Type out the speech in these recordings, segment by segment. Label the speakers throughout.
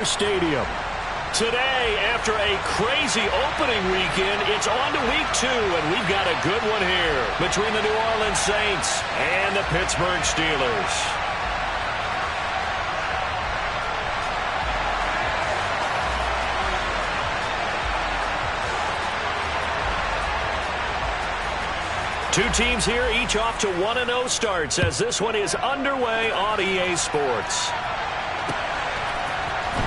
Speaker 1: Stadium. Today, after a crazy opening weekend, it's on to week 2, and we've got a good one here between the New Orleans Saints and the Pittsburgh Steelers. Two teams here, each off to 1-0 starts as this one is underway on EA Sports.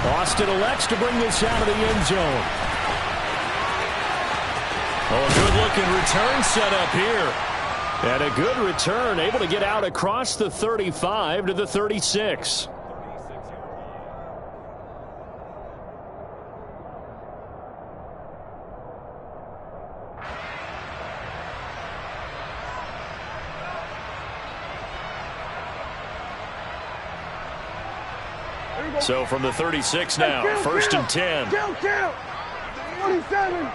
Speaker 1: Austin elects to bring this out of the end zone. Oh, a good-looking return set up here. And a good return, able to get out across the 35 to the 36. So from the 36 now, first and 10.
Speaker 2: Count. 27.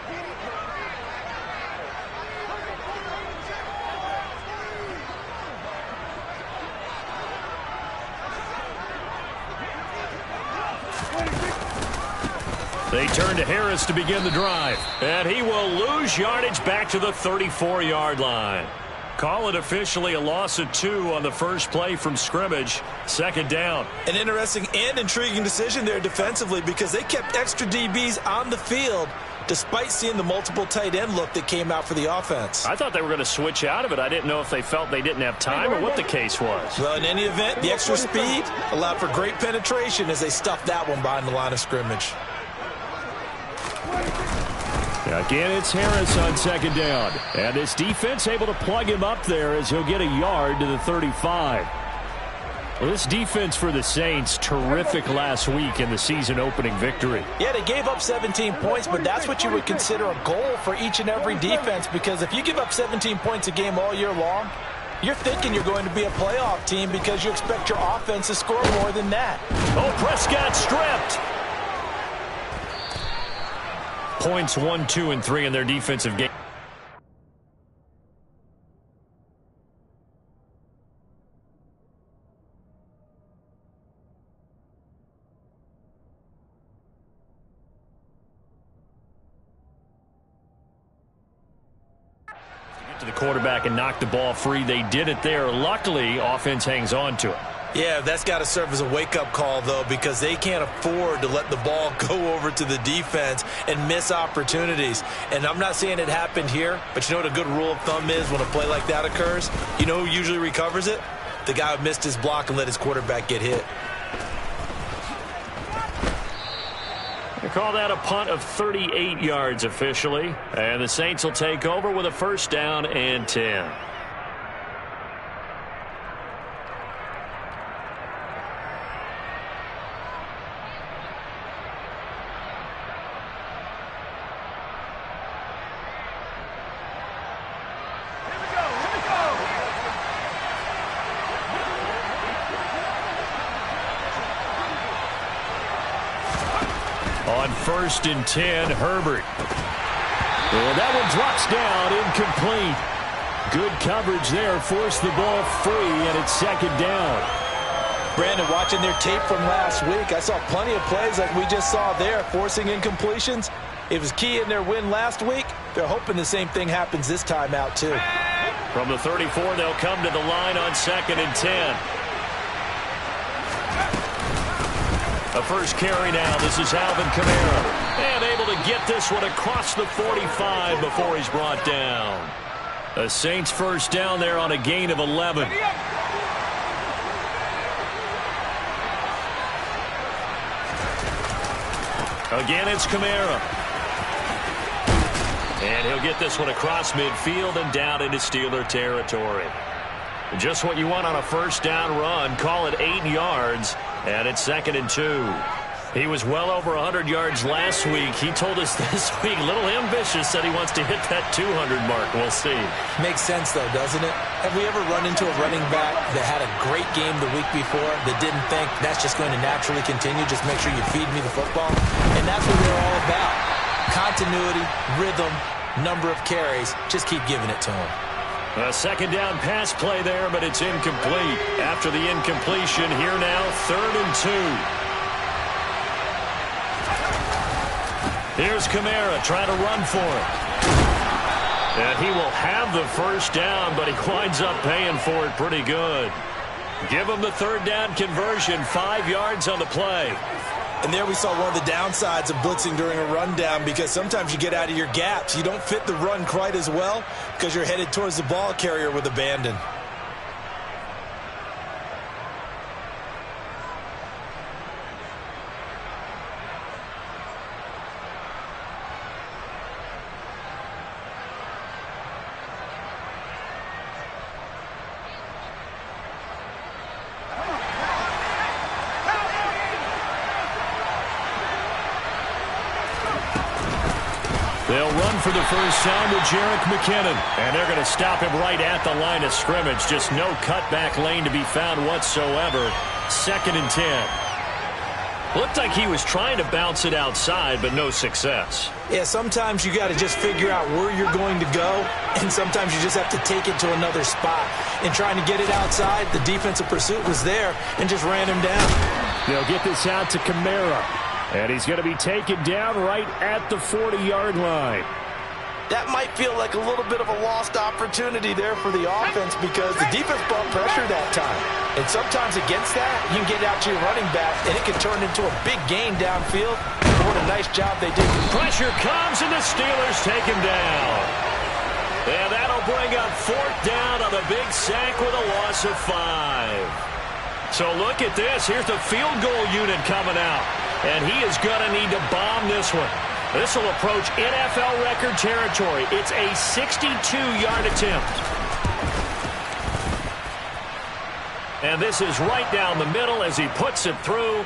Speaker 1: They turn to Harris to begin the drive. And he will lose yardage back to the 34-yard line. Call it officially a loss of 2 on the first play from scrimmage. Second down.
Speaker 3: An interesting and intriguing decision there defensively because they kept extra DBs on the field despite seeing the multiple tight end look that came out for the offense.
Speaker 1: I thought they were going to switch out of it. I didn't know if they felt they didn't have time or what the case was.
Speaker 3: Well, in any event, the extra speed allowed for great penetration as they stuffed that one behind the line of scrimmage.
Speaker 1: Again, it's Harris on second down. And this defense able to plug him up there as he'll get a yard to the 35. Well, this defense for the Saints, terrific last week in the season-opening victory.
Speaker 3: Yeah, they gave up 17 points, but that's what you would consider a goal for each and every defense because if you give up 17 points a game all year long, you're thinking you're going to be a playoff team because you expect your offense to score more than that.
Speaker 1: Oh, Prescott stripped. Points 1, 2, and 3 in their defensive game. To the quarterback and knock the ball free. They did it there. Luckily, offense hangs on to it.
Speaker 3: Yeah, that's got to serve as a wake-up call, though, because they can't afford to let the ball go over to the defense and miss opportunities. And I'm not saying it happened here, but you know what a good rule of thumb is when a play like that occurs? You know who usually recovers it? The guy who missed his block and let his quarterback get hit.
Speaker 1: They call that a punt of 38 yards officially. And the Saints will take over with a first down and 10. On first and 10, Herbert. Well, that one drops down, incomplete. Good coverage there, forced the ball free, and it's second down.
Speaker 3: Brandon, watching their tape from last week, I saw plenty of plays like we just saw there, forcing incompletions. It was key in their win last week. They're hoping the same thing happens this time out, too.
Speaker 1: From the 34, they'll come to the line on second and 10. A first carry now. This is Alvin Kamara. And able to get this one across the 45 before he's brought down. The Saints first down there on a gain of 11. Again, it's Kamara. And he'll get this one across midfield and down into Steeler territory. Just what you want on a first down run. Call it 8 yards. And it's second and 2. He was well over 100 yards last week. He told us this week, a little ambitious, said he wants to hit that 200 mark. We'll see.
Speaker 3: Makes sense, though, doesn't it? Have we ever run into a running back that had a great game the week before that didn't think that's just going to naturally continue? Just make sure you feed me the football. And that's what they're all about. Continuity, rhythm, number of carries. Just keep giving it to him.
Speaker 1: A second down pass play there, but it's incomplete. After the incompletion, here now, 3rd and 2. Here's Kamara trying to run for it. And he will have the first down, but he winds up paying for it pretty good. Give him the third down conversion, 5 yards on the play.
Speaker 3: And there we saw one of the downsides of blitzing during a rundown, because sometimes you get out of your gaps. You don't fit the run quite as well because you're headed towards the ball carrier with abandon.
Speaker 1: They'll run for the first down with Jerick McKinnon. And they're going to stop him right at the line of scrimmage. Just no cutback lane to be found whatsoever. 2nd and 10. Looked like he was trying to bounce it outside, but no success.
Speaker 3: Yeah, sometimes you got to just figure out where you're going to go, and sometimes you just have to take it to another spot. In trying to get it outside, the defensive pursuit was there and just ran him down.
Speaker 1: They'll get this out to Kamara. And he's going to be taken down right at the 40-yard line.
Speaker 3: That might feel like a little bit of a lost opportunity there for the offense, because the defense brought pressure that time. And sometimes against that, you can get out to your running back, and it can turn into a big gain downfield. What a nice job they did.
Speaker 1: Pressure comes, and the Steelers take him down. And that'll bring up 4th down on a big sack with a loss of 5. So look at this. Here's the field goal unit coming out. And he is going to need to bomb this one. This will approach NFL record territory. It's a 62-yard attempt. And this is right down the middle as he puts it through.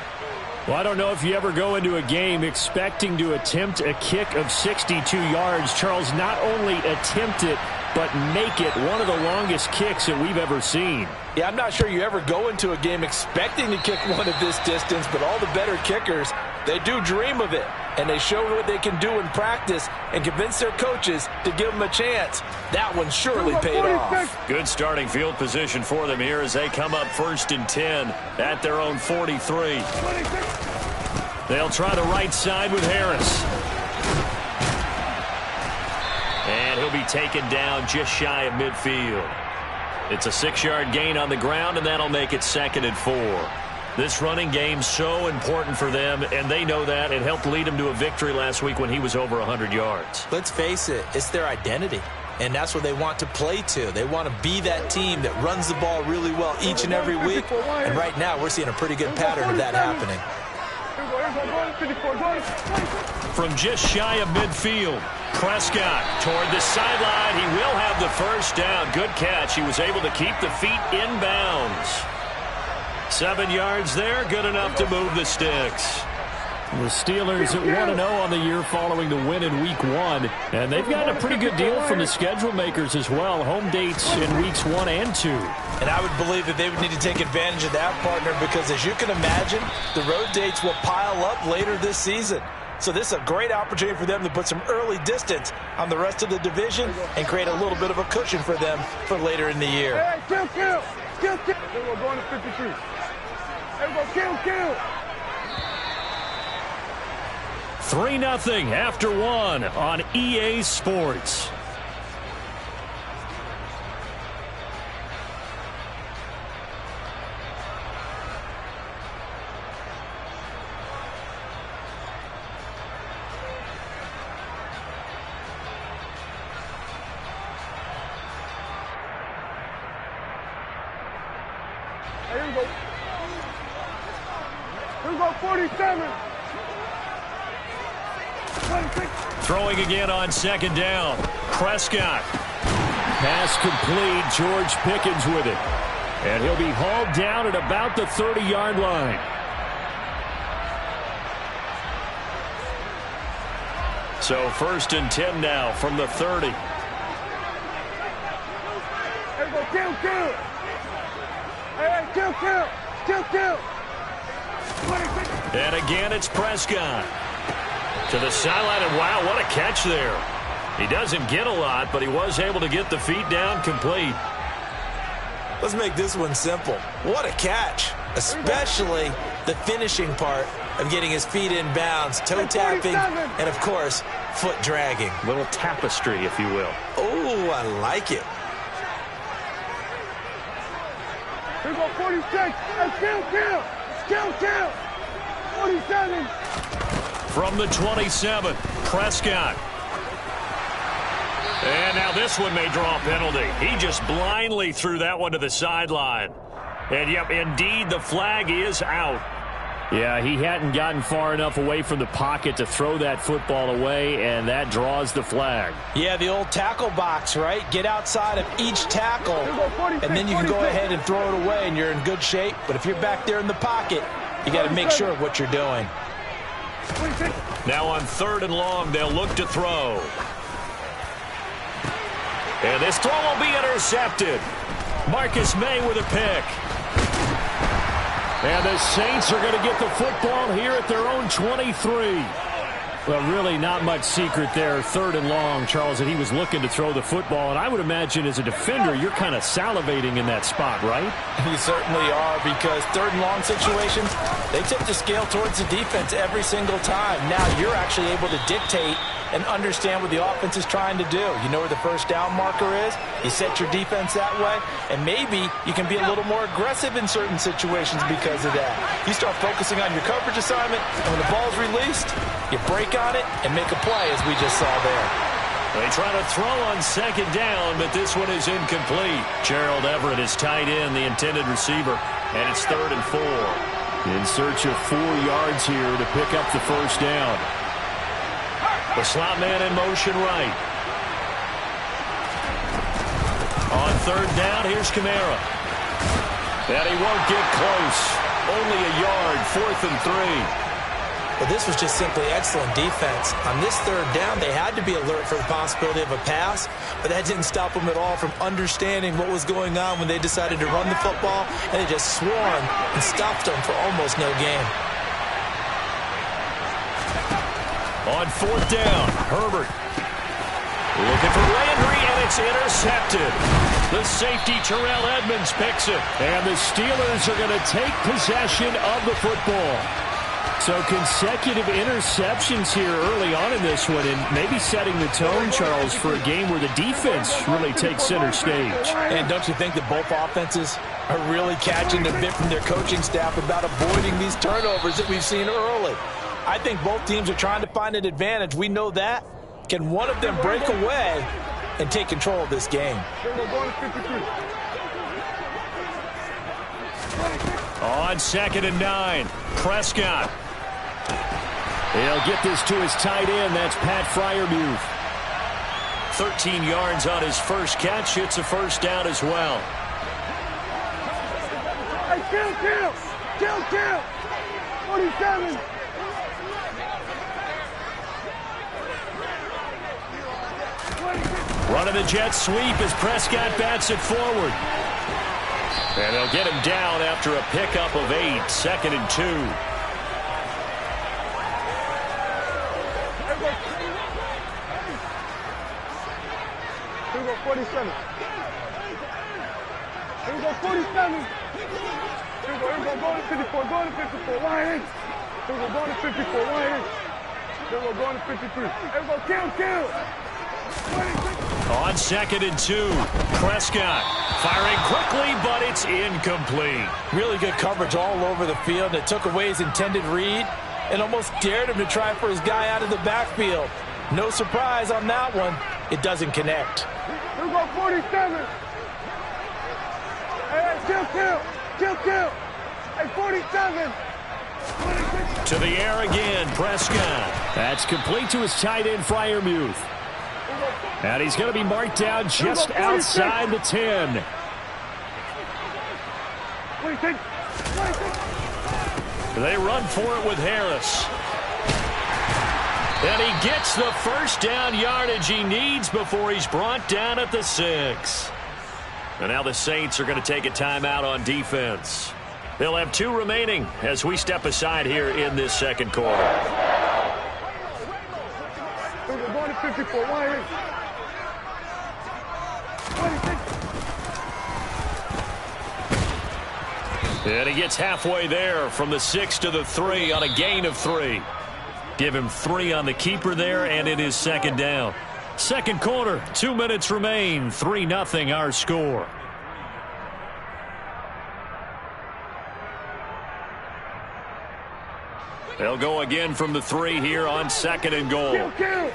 Speaker 1: Well, I don't know if you ever go into a game expecting to attempt a kick of 62 yards. Charles, not only attempt it, but make it one of the longest kicks that we've ever seen.
Speaker 3: Yeah, I'm not sure you ever go into a game expecting to kick one of this distance, but all the better kickers, they do dream of it. And they show what they can do in practice and convince their coaches to give them a chance. That one surely paid off.
Speaker 1: Good starting field position for them here as they come up 1st and 10 at their own 43. They'll try the right side with Harris. And he'll be taken down just shy of midfield. It's a 6-yard gain on the ground, and that'll make it 2nd and 4. This running game's so important for them, and they know that. It helped lead them to a victory last week when he was over 100 yards.
Speaker 3: Let's face it, it's their identity, and that's what they want to play to. They want to be that team that runs the ball really well each and every week, and right now we're seeing a pretty good pattern of that happening.
Speaker 1: From just shy of midfield, Prescott toward the sideline. He will have the first down. Good catch. He was able to keep the feet in bounds. 7 yards there, good enough to move the sticks. The Steelers at 1-0 on the year following the win in Week 1. And they've gotten a pretty good deal from the schedule makers as well. Home dates in Weeks 1 and 2.
Speaker 3: And I would believe that they would need to take advantage of that, partner, because as you can imagine, the road dates will pile up later this season. So this is a great opportunity for them to put some early distance on the rest of the division and create a little bit of a cushion for them for later in the year.
Speaker 2: Hey, kill. We're going to 53. Hey, go kill.
Speaker 1: 3-0 after 1 on EA Sports.
Speaker 2: Here we go. Here we go, 47. 26.
Speaker 1: Throwing again on 2nd down. Prescott. Pass complete. George Pickens with it. And he'll be hauled down at about the 30-yard line. So 1st and 10 now from the 30.
Speaker 2: Here we go, kill. Hey, kill. 26.
Speaker 1: And again, it's Prescott. To the sideline, and wow, what a catch there. He doesn't get a lot, but he was able to get the feet down complete.
Speaker 3: Let's make this one simple. What a catch, especially the finishing part of getting his feet in bounds, toe tapping, and of course, foot dragging.
Speaker 1: Little tapestry, if you will.
Speaker 3: Oh, I like it.
Speaker 2: Here we go, 46. Kill. 47.
Speaker 1: From the 27, Prescott. And now this one may draw a penalty. He just blindly threw that one to the sideline. And, yep, indeed, the flag is out. Yeah, he hadn't gotten far enough away from the pocket to throw that football away, and that draws the flag.
Speaker 3: Yeah, the old tackle box, right? Get outside of each tackle, and then you can go ahead and throw it away, and you're in good shape. But if you're back there in the pocket, you got to make sure of what you're doing.
Speaker 1: Now on 3rd and long, they'll look to throw. And this throw will be intercepted. Marcus May with a pick. And the Saints are going to get the football here at their own 23. Well, really not much secret there. 3rd and long, Charles, that he was looking to throw the football. And I would imagine as a defender, you're kind of salivating in that spot, right?
Speaker 3: You certainly are, because 3rd and long situations, they tip the scale towards the defense every single time. Now you're actually able to dictate and understand what the offense is trying to do. You know where the first down marker is. You set your defense that way, and maybe you can be a little more aggressive in certain situations because of that. You start focusing on your coverage assignment, and when the ball's released, you break on it and make a play, as we just saw there.
Speaker 1: They try to throw on 2nd down, but this one is incomplete. Gerald Everett is tight end, the intended receiver, and it's 3rd and 4. In search of 4 yards here to pick up the first down. The slot man in motion right. On 3rd down, here's Kamara. And he won't get close. Only a yard, 4th and 3.
Speaker 3: Well, this was just simply excellent defense. On this 3rd down, they had to be alert for the possibility of a pass, but that didn't stop them at all from understanding what was going on when they decided to run the football, and they just swarmed and stopped them for almost no gain.
Speaker 1: On 4th down, Herbert looking for Landry, and it's intercepted. The safety, Terrell Edmonds, picks it. And the Steelers are going to take possession of the football. So consecutive interceptions here early on in this one, and maybe setting the tone, Charles, for a game where the defense really takes center stage.
Speaker 3: And don't you think that both offenses are really catching the bit from their coaching staff about avoiding these turnovers that we've seen early? I think both teams are trying to find an advantage. We know that. Can one of them break away and take control of this game?
Speaker 1: On 2nd and 9, Prescott. He'll get this to his tight end. That's Pat Freiermuth. 13 yards on his first catch. It's a first down as well.
Speaker 2: Kill. 47.
Speaker 1: Running the jet sweep as Prescott bats it forward. And they'll get him down after a pickup of 8. 2nd and 2.
Speaker 2: Here we go, 47. Here we go, 47. Here we go, going to 54, going to 54, wide in. Here we go, going to 54, wide in. Here we go, going to 53. Here we go, kill.
Speaker 1: On 2nd and 2, Prescott firing quickly, but it's incomplete.
Speaker 3: Really good coverage all over the field. It took away his intended read and almost dared him to try for his guy out of the backfield. No surprise on that one. It doesn't connect.
Speaker 2: Here we go, 47. Hey, kill. Hey, 47.
Speaker 1: To the air again, Prescott. That's complete to his tight end, Freiermuth. And he's going to be marked down just outside the 10.
Speaker 2: 26.
Speaker 1: They run for it with Harris. And he gets the first down yardage he needs before he's brought down at the 6. And now the Saints are going to take a timeout on defense. They'll have 2 remaining as we step aside here in this second quarter.
Speaker 2: We're going to 54. Why in? 26.
Speaker 1: And he gets halfway there from the 6 to the 3 on a gain of 3. Give him 3 on the keeper there, and it is second down. Second quarter, 2 minutes remain. 3-0 our score. They'll go again from the 3 here on second and goal.
Speaker 2: Kill.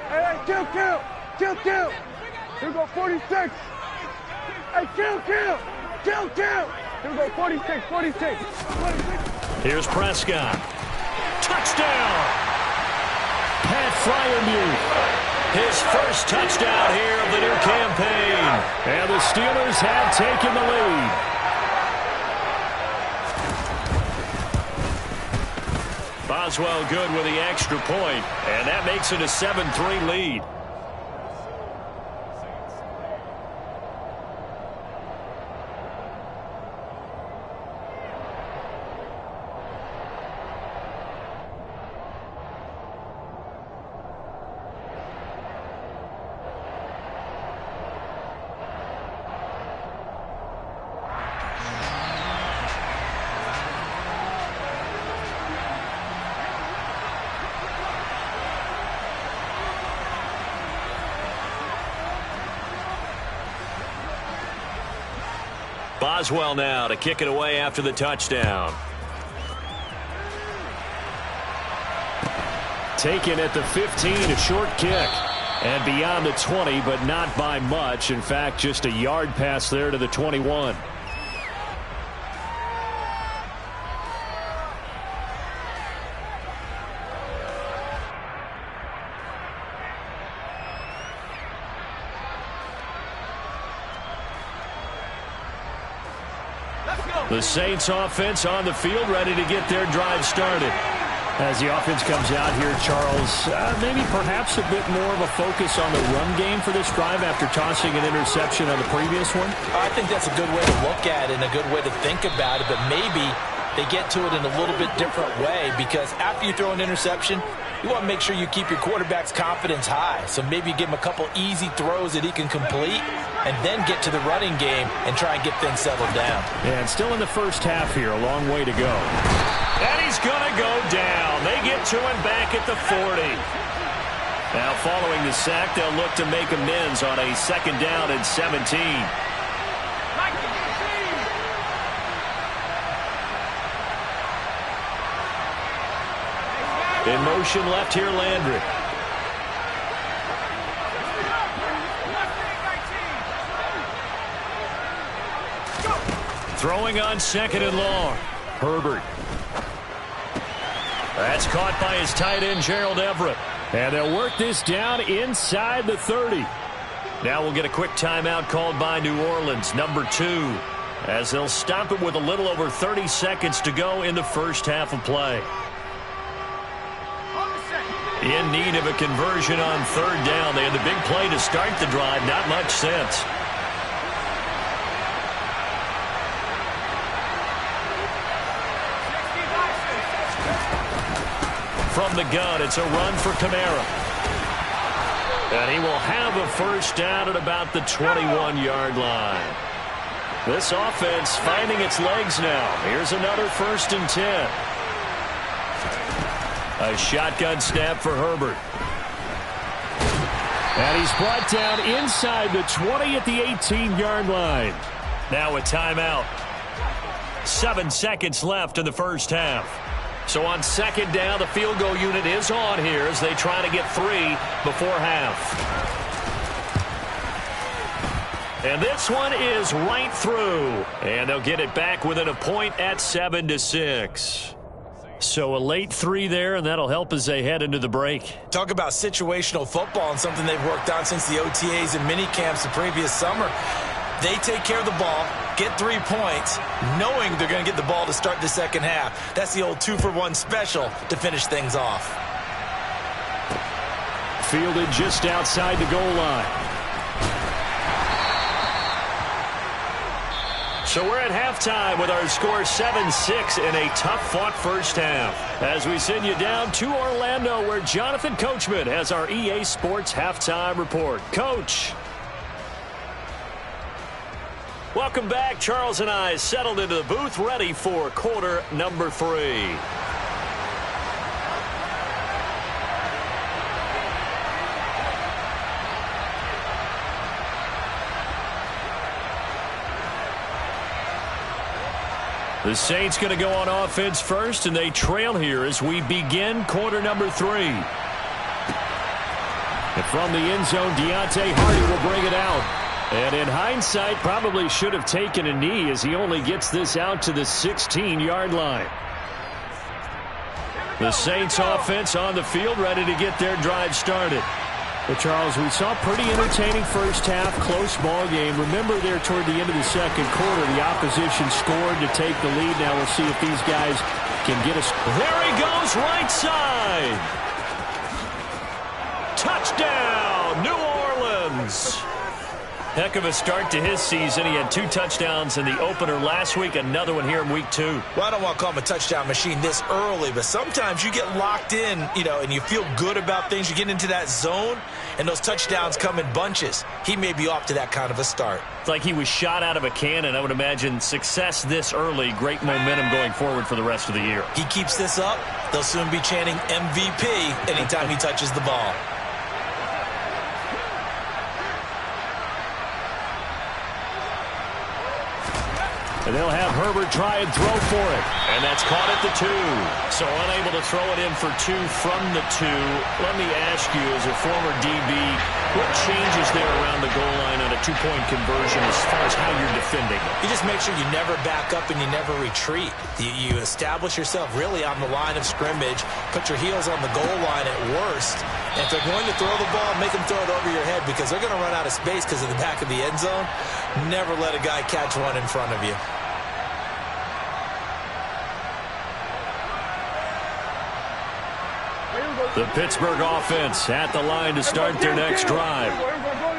Speaker 2: Hey, kill. Here we go, 46. Hey, kill. Here we go, 46.
Speaker 1: Here's Prescott. Touchdown! Pat Freiermuth. His first touchdown here of the new campaign. And the Steelers have taken the lead. Boswell good with the extra point, and that makes it a 7-3 lead. Boswell now to kick it away after the touchdown. Taken at the 15, a short kick. And beyond the 20, but not by much. In fact, just a yard pass there to the 21. The Saints offense on the field, ready to get their drive started. As the offense comes out here, Charles, maybe perhaps a bit more of a focus on the run game for this drive after tossing an interception on the previous one?
Speaker 3: I think that's a good way to look at it and a good way to think about it, but maybe they get to it in a little bit different way, because after you throw an interception, you want to make sure you keep your quarterback's confidence high. So maybe give him a couple easy throws that he can complete and then get to the running game and try and get things settled down.
Speaker 1: And still in the first half here, a long way to go. And he's going to go down. They get to him back at the 40. Now following the sack, they'll look to make amends on a second down and 17. In motion left here, Landry. Throwing on second and long. Herbert. That's caught by his tight end, Gerald Everett. And they'll work this down inside the 30. Now we'll get a quick timeout called by New Orleans, number 2, as they'll stop it with a little over 30 seconds to go in the first half of play. In need of a conversion on third down. They had the big play to start the drive. Not much sense. From the gun, it's a run for Kamara. And he will have a first down at about the 21-yard line. This offense finding its legs now. Here's another 1st and 10. A shotgun snap for Herbert. And he's brought down inside the 20 at the 18-yard line. Now a timeout. 7 seconds left in the first half. So on second down, the field goal unit is on here as they try to get 3 before half. And this one is right through. And they'll get it back within a point at 7-6. So a late 3 there, and that'll help as they head into the break.
Speaker 3: Talk about situational football and something they've worked on since the OTAs and mini camps the previous summer. They take care of the ball, get 3 points, knowing they're going to get the ball to start the second half. That's the old 2-for-1 special to finish things off.
Speaker 1: Fielded just outside the goal line. So we're at halftime with our score 7-6 in a tough-fought first half. As we send you down to Orlando, where Jonathan Coachman has our EA Sports halftime report. Coach. Welcome back. Charles and I settled into the booth, ready for quarter number 3. The Saints going to go on offense first, and they trail here as we begin quarter number 3. And from the end zone, Deontay Hardy will bring it out. And in hindsight, probably should have taken a knee as he only gets this out to the 16-yard line. The Saints offense on the field, ready to get their drive started. Well, Charles, we saw a pretty entertaining first half, close ball game. Remember there toward the end of the second quarter, the opposition scored to take the lead. Now we'll see if these guys can get us. There he goes, right side. Touchdown, New Orleans. Heck of a start to his season. He had 2 touchdowns in the opener last week, another one here in week 2.
Speaker 3: Well, I don't want to call him a touchdown machine this early, but sometimes you get locked in, and you feel good about things. You get into that zone, and those touchdowns come in bunches. He may be off to that kind of a start.
Speaker 1: It's like he was shot out of a cannon. I would imagine success this early, great momentum going forward for the rest of the year.
Speaker 3: He keeps this up, they'll soon be chanting MVP anytime he touches the ball.
Speaker 1: And they'll have Herbert try and throw for it. And that's caught at the 2. So unable to throw it in for 2 from the 2. Let me ask you, as a former DB, what changes there around the goal line on a 2-point conversion as far as how you're defending?
Speaker 3: You just make sure you never back up and you never retreat. You establish yourself really on the line of scrimmage, put your heels on the goal line at worst. And if they're going to throw the ball, make them throw it over your head because they're going to run out of space because of the back of the end zone. Never let a guy catch one in front of you.
Speaker 1: The Pittsburgh offense at the line to start their next drive.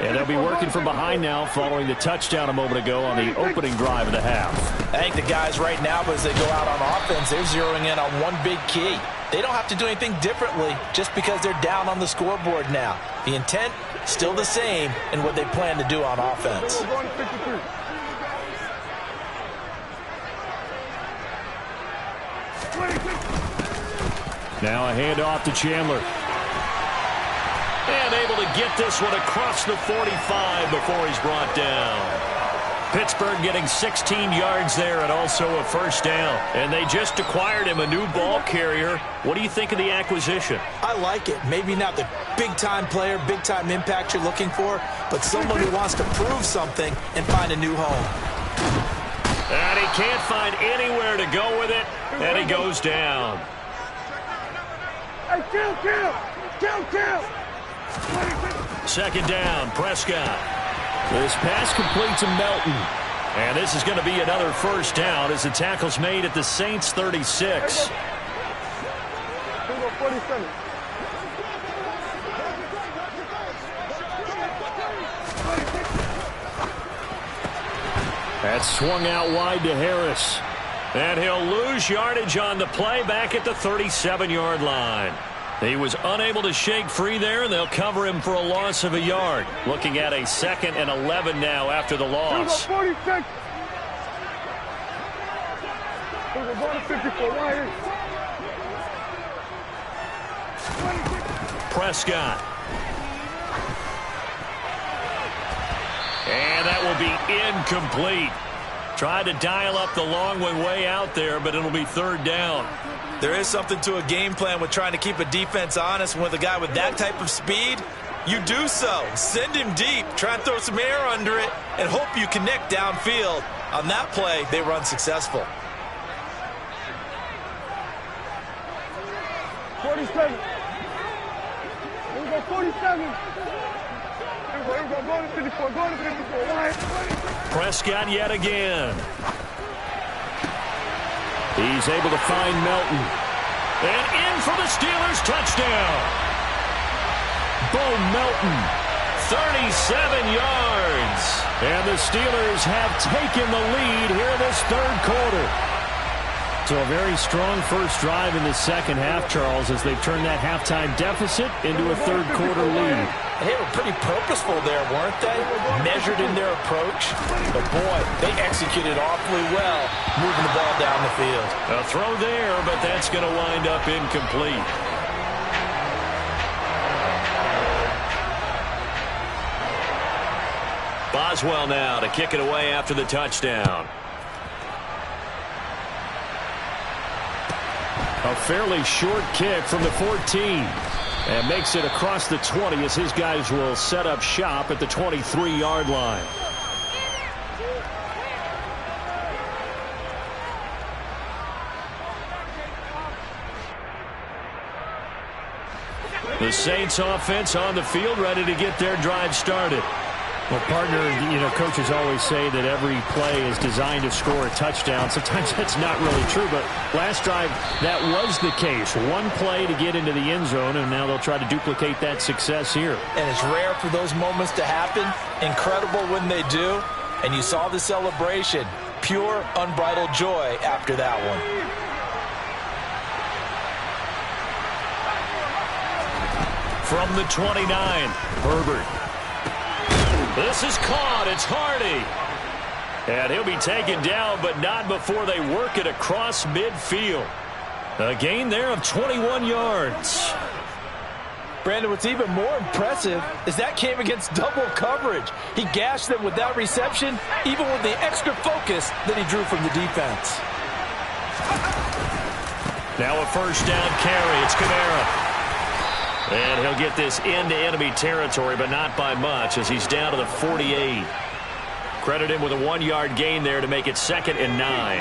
Speaker 1: And they'll be working from behind now following the touchdown a moment ago on the opening drive of the half.
Speaker 3: I think the guys right now, as they go out on offense, they're zeroing in on one big key. They don't have to do anything differently just because they're down on the scoreboard now. The intent, still the same in what they plan to do on offense.
Speaker 1: Now a handoff to Chandler. And able to get this one across the 45 before he's brought down. Pittsburgh getting 16 yards there and also a first down. And they just acquired him a new ball carrier. What do you think of the acquisition?
Speaker 3: I like it. Maybe not the big-time player, big-time impact you're looking for, but someone who wants to prove something and find a new home.
Speaker 1: And he can't find anywhere to go with it, and he goes down.
Speaker 2: Hey, kill.
Speaker 1: Second down, Prescott. This pass complete to Melton. And this is going to be another first down as the tackle's made at the Saints 36. That's swung out wide to Harris. And he'll lose yardage on the play back at the 37-yard line. He was unable to shake free there, and they'll cover him for a loss of a yard. Looking at a 2nd and 11 now after the loss. Prescott. And that will be incomplete. Tried to dial up the long way out there, but it'll be third down.
Speaker 3: There is something to a game plan with trying to keep a defense honest. With a guy with that type of speed, you do so. Send him deep. Try and throw some air under it and hope you connect downfield. On that play, they run successful.
Speaker 2: 47. Here we go, 47. Go to 54. Go to 54.
Speaker 1: Prescott yet again. He's able to find Melton. And in for the Steelers touchdown. Bo Melton, 37 yards. And the Steelers have taken the lead here in this third quarter. So a very strong first drive in the second half, Charles, as they've turned that halftime deficit into a third quarter lead.
Speaker 3: They were pretty purposeful there, weren't they? Measured in their approach. But, boy, they executed awfully well, moving the ball down the field.
Speaker 1: A throw there, but that's going to wind up incomplete. Boswell now to kick it away after the touchdown. A fairly short kick from the 14. And makes it across the 20 as his guys will set up shop at the 23-yard line. The Saints offense on the field, ready to get their drive started.
Speaker 4: Well, partner, coaches always say that every play is designed to score a touchdown. Sometimes that's not really true, but last drive, that was the case. One play to get into the end zone, and now they'll try to duplicate that success here.
Speaker 3: And it's rare for those moments to happen. Incredible when they do. And you saw the celebration. Pure, unbridled joy after that one.
Speaker 1: From the 29, Herbert. This is caught. It's Hardy. And he'll be taken down, but not before they work it across midfield. A gain there of 21 yards.
Speaker 3: Brandon, what's even more impressive is that came against double coverage. He gashed them with that reception, even with the extra focus that he drew from the defense.
Speaker 1: Now a first down carry. It's Kamara. And he'll get this into enemy territory, but not by much, as he's down to the 48. Credit him with a 1-yard gain there to make it 2nd and 9.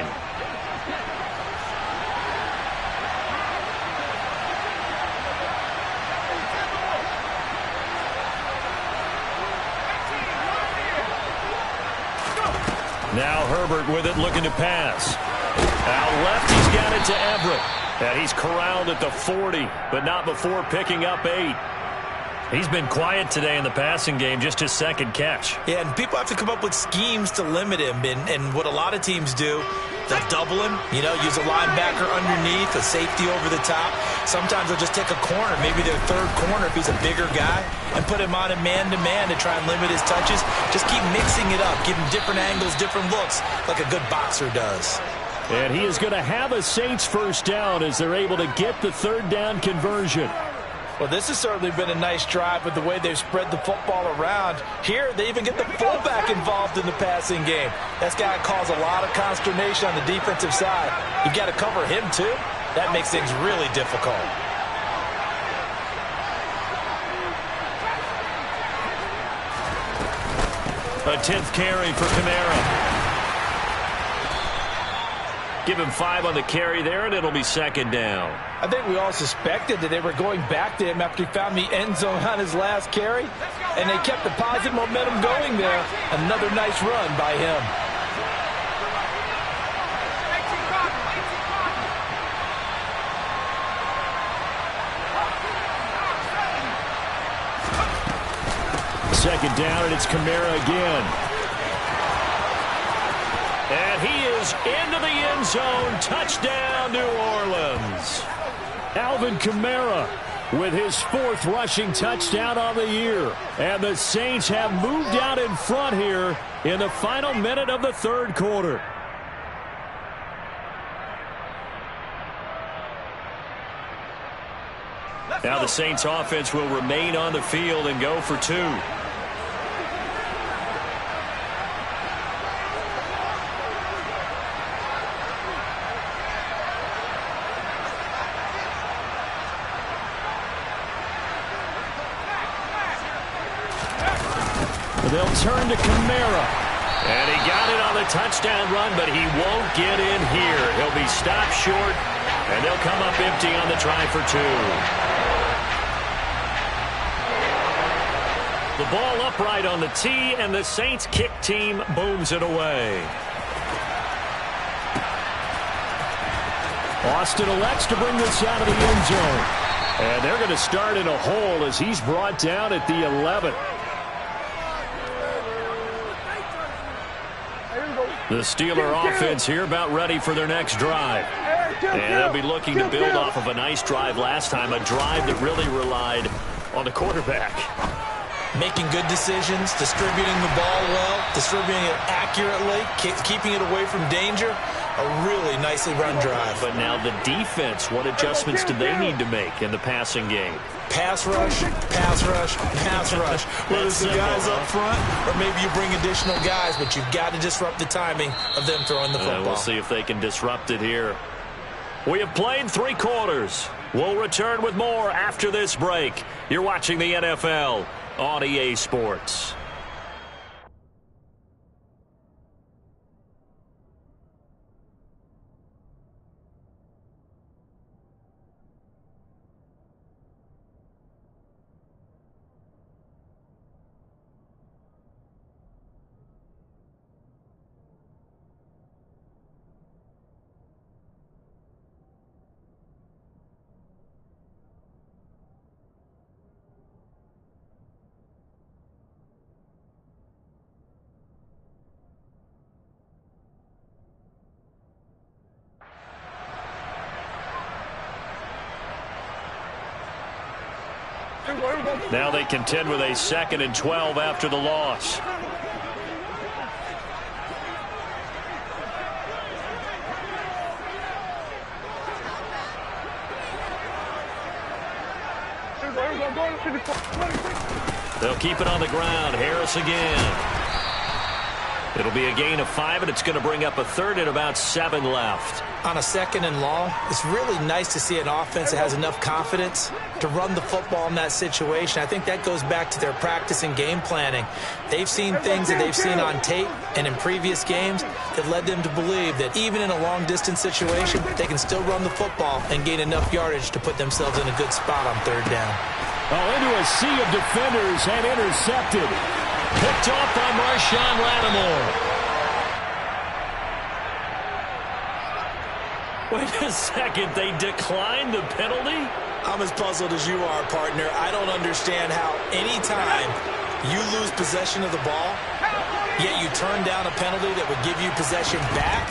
Speaker 1: Now Herbert with it, looking to pass. Out left, he's got it to Everett. And he's corralled at the 40, but not before picking up 8. He's been quiet today in the passing game, just his second catch.
Speaker 3: Yeah, and people have to come up with schemes to limit him. And what a lot of teams do, they'll double him, use a linebacker underneath, a safety over the top. Sometimes they'll just take a corner, maybe their third corner if he's a bigger guy, and put him on a man-to-man to try and limit his touches. Just keep mixing it up, give him different angles, different looks, like a good boxer does.
Speaker 1: And he is going to have a Saints first down as they're able to get the third down conversion.
Speaker 3: Well, this has certainly been a nice drive with the way they've spread the football around. Here, they even get the fullback involved in the passing game. That's got to cause a lot of consternation on the defensive side. You've got to cover him, too. That makes things really difficult.
Speaker 1: A 10th carry for Kamara. Give him 5 on the carry there, and it'll be 2nd down.
Speaker 3: I think we all suspected that they were going back to him after he found the end zone on his last carry, and they kept the positive momentum going there. Another nice run by him.
Speaker 1: Second down, and it's Kamara again. And he is into the end zone. Touchdown, New Orleans. Alvin Kamara with his 4th rushing touchdown on the year. And the Saints have moved out in front here in the final minute of the third quarter. Now the Saints offense will remain on the field and go for 2. They'll turn to Kamara. And he got it on the touchdown run, but he won't get in here. He'll be stopped short, and they'll come up empty on the try for 2. The ball upright on the tee, and the Saints kick team booms it away. Austin elects to bring this out of the end zone. And they're going to start in a hole as he's brought down at the 11. The Steeler offense here about ready for their next drive. And they'll be looking to build off of a nice drive last time, a drive that really relied on the quarterback.
Speaker 3: Making good decisions, distributing the ball well, distributing it accurately, keeping it away from danger. A really nicely run drive.
Speaker 1: But now the defense, what adjustments do they need to make in the passing game?
Speaker 3: Pass rush, pass rush, pass rush. Whether it's the guys up front or maybe you bring additional guys, but you've got to disrupt the timing of them throwing the football.
Speaker 1: We'll see if they can disrupt it here. We have played 3 quarters. We'll return with more after this break. You're watching the NFL on EA Sports. Now they contend with a 2nd and 12 after the loss. They'll keep it on the ground. Harris again. It'll be a gain of 5, and it's going to bring up a 3rd and about 7 left.
Speaker 3: On a 2nd and long, it's really nice to see an offense that has enough confidence to run the football in that situation. I think that goes back to their practice and game planning. They've seen things that they've seen on tape and in previous games that led them to believe that even in a long-distance situation, they can still run the football and gain enough yardage to put themselves in a good spot on 3rd down.
Speaker 4: Into a sea of defenders and intercepted.
Speaker 1: Picked off by Marshawn Lattimore. Wait a second, they declined the penalty?
Speaker 3: I'm as puzzled as you are, partner. I don't understand how any time you lose possession of the ball, yet you turn down a penalty that would give you possession back.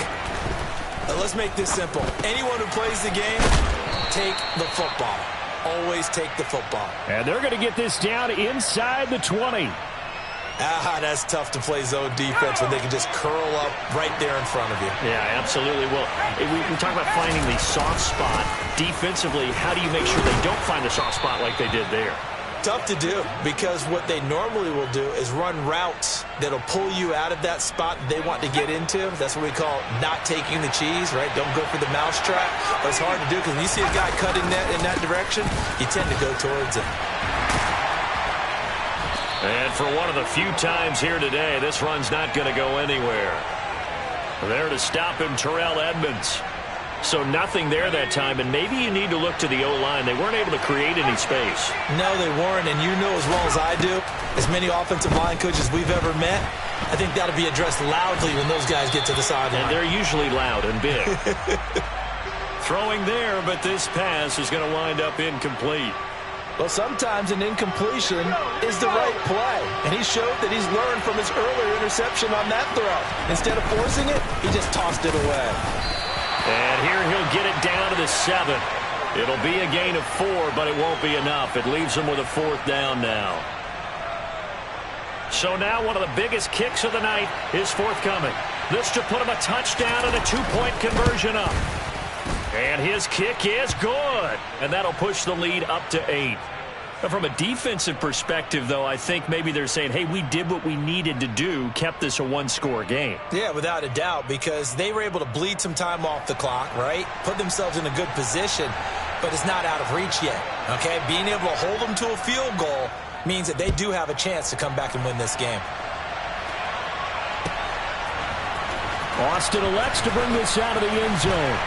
Speaker 3: Now let's make this simple. Anyone who plays the game, take the football. Always take the football.
Speaker 4: And they're going to get this down inside the 20.
Speaker 3: That's tough to play zone defense when they can just curl up right there in front of you.
Speaker 1: Yeah, absolutely. Well, we talk about finding the soft spot. Defensively, how do you make sure they don't find the soft spot like they did there?
Speaker 3: Tough to do, because what they normally will do is run routes that'll pull you out of that spot that they want to get into. That's what we call not taking the cheese, right? Don't go for the mousetrap. But it's hard to do because when you see a guy cutting in that direction, you tend to go towards him.
Speaker 1: And for one of the few times here today, this run's not going to go anywhere. There to stop him, Terrell Edmunds. So nothing there that time, and maybe you need to look to the O-line. They weren't able to create any space.
Speaker 3: No, they weren't, and you know as well as I do, as many offensive line coaches we've ever met, I think that'll be addressed loudly when those guys get to the sideline.
Speaker 1: And they're usually loud and big. Throwing there, but this pass is going to wind up incomplete.
Speaker 3: Well, sometimes an incompletion is the right play, and he showed that he's learned from his earlier interception on that throw. Instead of forcing it, he just tossed it away.
Speaker 1: And here he'll get it down to the 7. It'll be a gain of 4, but it won't be enough. It leaves him with a 4th down now. So now one of the biggest kicks of the night is forthcoming. This to put him a touchdown and a 2-point conversion up. And his kick is good. And that'll push the lead up to 8. Now, from a defensive perspective, though, I think maybe they're saying, hey, we did what we needed to do, kept this a 1-score game.
Speaker 3: Yeah, without a doubt, because they were able to bleed some time off the clock, right? Put themselves in a good position, but it's not out of reach yet, okay? Being able to hold them to a field goal means that they do have a chance to come back and win this game.
Speaker 4: Austin elects to bring this out of the end zone.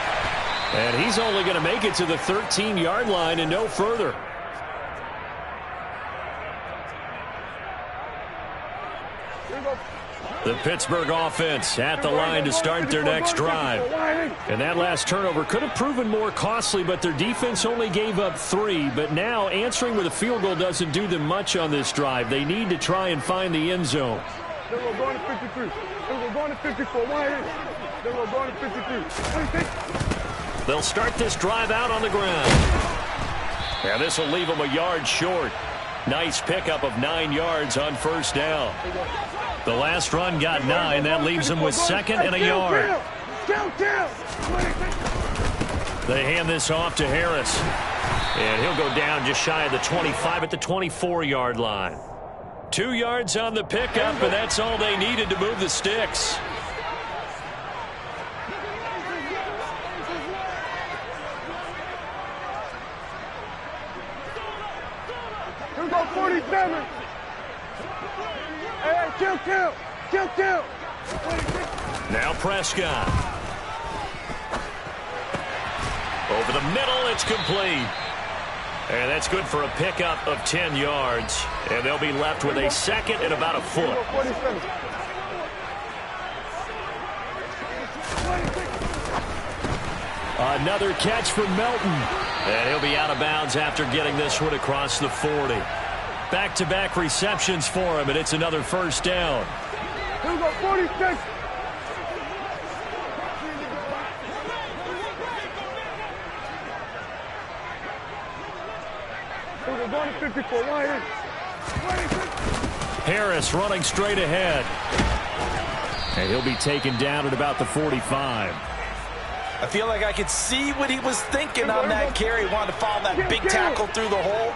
Speaker 4: And he's only going to make it to the 13-yard line and no further.
Speaker 1: The Pittsburgh offense at the line to start their next drive.
Speaker 4: And that last turnover could have proven more costly, but their defense only gave up 3. But now answering with a field goal doesn't do them much on this drive. They need to try and find the end zone.
Speaker 2: Then we're going to 53. Then we're going to 54. Wide in. Then we're going to 53.
Speaker 1: They'll start this drive out on the ground. And this will leave them a yard short. Nice pickup of 9 yards on first down. The last run got 9. That leaves them with second and a yard. They hand this off to Harris. And he'll go down just shy of the 25 at the 24-yard line. 2 yards on the pickup, and that's all they needed to move the sticks.
Speaker 2: Here we go, 47. Hey, kill.
Speaker 1: Now Prescott. Over the middle, it's complete. And that's good for a pickup of 10 yards. And they'll be left with a second and about a foot. Another catch from Melton. And he'll be out of bounds after getting this one across the 40. Back-to-back receptions for him, and it's another first down.
Speaker 2: Here we go, 46. We're going to 54. Wide in.
Speaker 1: Harris running straight ahead. And he'll be taken down at about the 45.
Speaker 3: I feel like I could see what he was thinking on that carry. Wanted to follow that big tackle through the hole.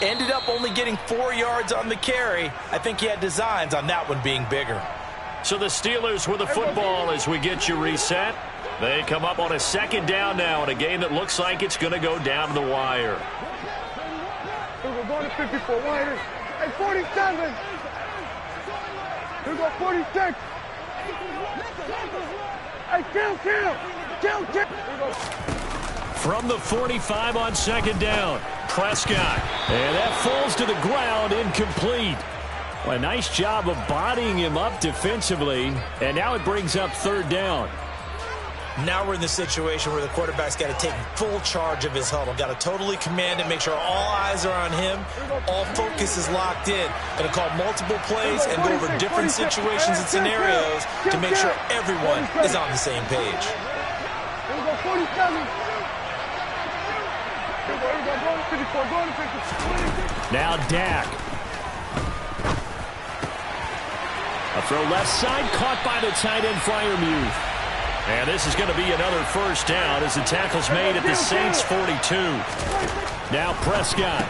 Speaker 3: Ended up only getting 4 yards on the carry. I think he had designs on that one being bigger.
Speaker 1: So the Steelers with the football as we get you reset. They come up on a second down now in a game that looks like it's going to go down the wire.
Speaker 2: We're going to 54. Wide in. Hey, 47. Here we go, 46. Hey, kill.
Speaker 1: From the 45 on second down, Prescott. And that falls to the ground, incomplete. Well, a nice job of bodying him up defensively. And now it brings up third down.
Speaker 3: Now we're in the situation where the quarterback's got to take full charge of his huddle. Got to totally command it, make sure all eyes are on him. All focus is locked in. Going to call multiple plays and go over different situations and scenarios to make sure everyone is on the same page.
Speaker 2: Here we go, 47. Here we go, going to 54, going to 54.
Speaker 1: Now Dak. A throw left side, caught by the tight end Freiermuth. And this is going to be another first down as the tackle's made at the Saints 42. Now Prescott.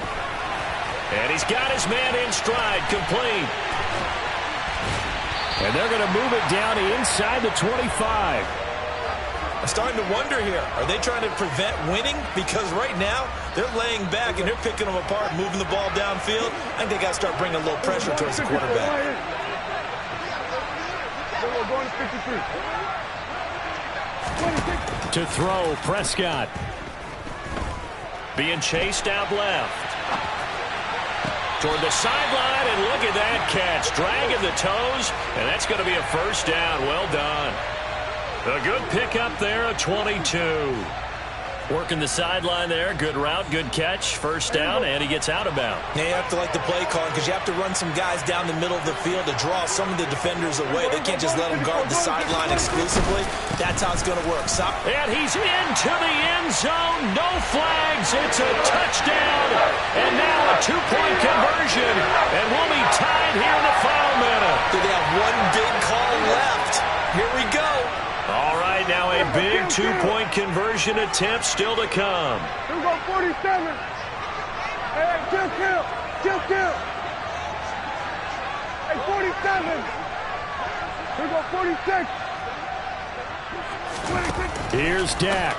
Speaker 1: And he's got his man in stride, complete. And they're going to move it down inside the 25.
Speaker 3: I'm starting to wonder here. Are they trying to prevent winning? Because right now, they're laying back and they're picking them apart, moving the ball downfield. I think they got to start bringing a little pressure towards the quarterback.
Speaker 2: We're going to 53.
Speaker 1: To throw, Prescott. Being chased out left. Toward the sideline, and look at that catch. Dragging the toes, and that's going to be a first down. Well done. A good pickup there, a 22. Working the sideline there. Good route, good catch. First down, and he gets out of bounds.
Speaker 3: Now you have to like the play calling because you have to run some guys down the middle of the field to draw some of the defenders away. They can't just let them guard the sideline exclusively. That's how it's going to work.
Speaker 1: And he's into the end zone. No flags. It's a touchdown. And now a two-point conversion. And we'll be tied here in the final minute.
Speaker 3: They have one big call left. Here we go.
Speaker 1: All right, now a big two-point conversion attempt still to come.
Speaker 2: Here we go, 47. Hey, kill. Hey, 47. Here we go, 46.
Speaker 1: Here's Dak.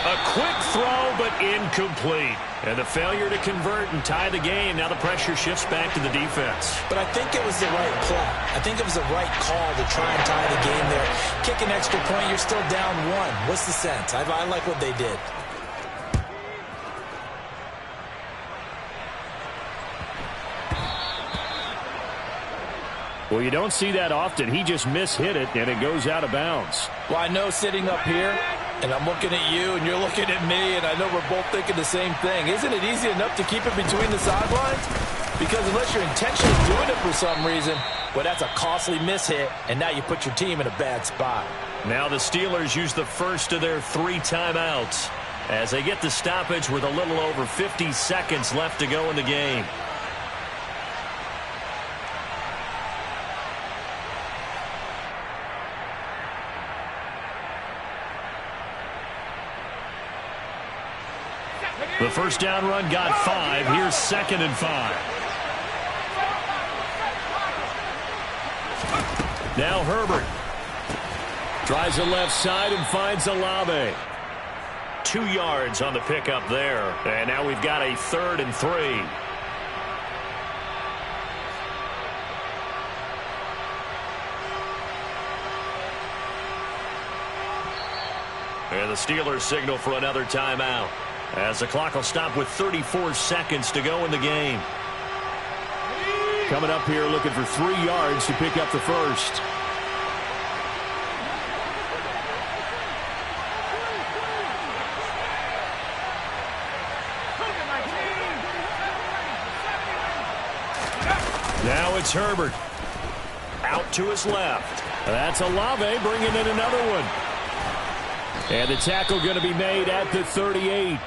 Speaker 1: A quick throw, but incomplete. And the failure to convert and tie the game. Now the pressure shifts back to the defense.
Speaker 3: But I think it was the right play. I think it was the right call to try and tie the game there. Kick an extra point, you're still down one. What's the sense? I like what they did.
Speaker 4: Well, you don't see that often. He just mishit it, and it goes out of bounds.
Speaker 3: Well, I know sitting up here, and I'm looking at you, and you're looking at me, and I know we're both thinking the same thing. Isn't it easy enough to keep it between the sidelines? Because unless you're intentionally doing it for some reason, well, that's a costly mishit, and now you put your team in a bad spot.
Speaker 1: Now the Steelers use the first of their 3 timeouts as they get the stoppage with a little over 50 seconds left to go in the game. The first down run got 5. Here's 2nd and 5. Now Herbert tries the left side and finds Olave. 2 yards on the pickup there. And now we've got a 3rd and 3. And the Steelers signal for another timeout, as the clock will stop with 34 seconds to go in the game.
Speaker 4: Coming up here looking for 3 yards to pick up the first.
Speaker 1: Now it's Herbert. Out to his left.
Speaker 4: That's Olave bringing in another one. And the tackle going to be made at the 38.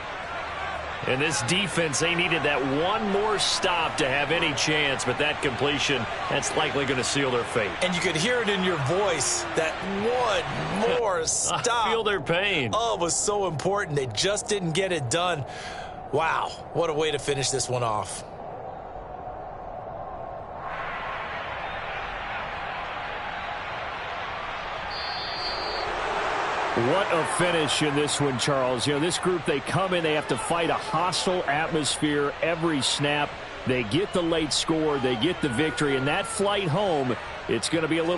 Speaker 1: And this defense, they needed that one more stop to have any chance, but that completion, that's likely going to seal their fate.
Speaker 3: And you could hear it in your voice, that one more stop.
Speaker 1: I feel their pain.
Speaker 3: Oh, it was so important. They just didn't get it done. Wow, what a way to finish this one off.
Speaker 4: What a finish in this one, Charles. You know, this group, they come in, they have to fight a hostile atmosphere every snap. They get the late score, they get the victory, and that flight home, it's going to be a little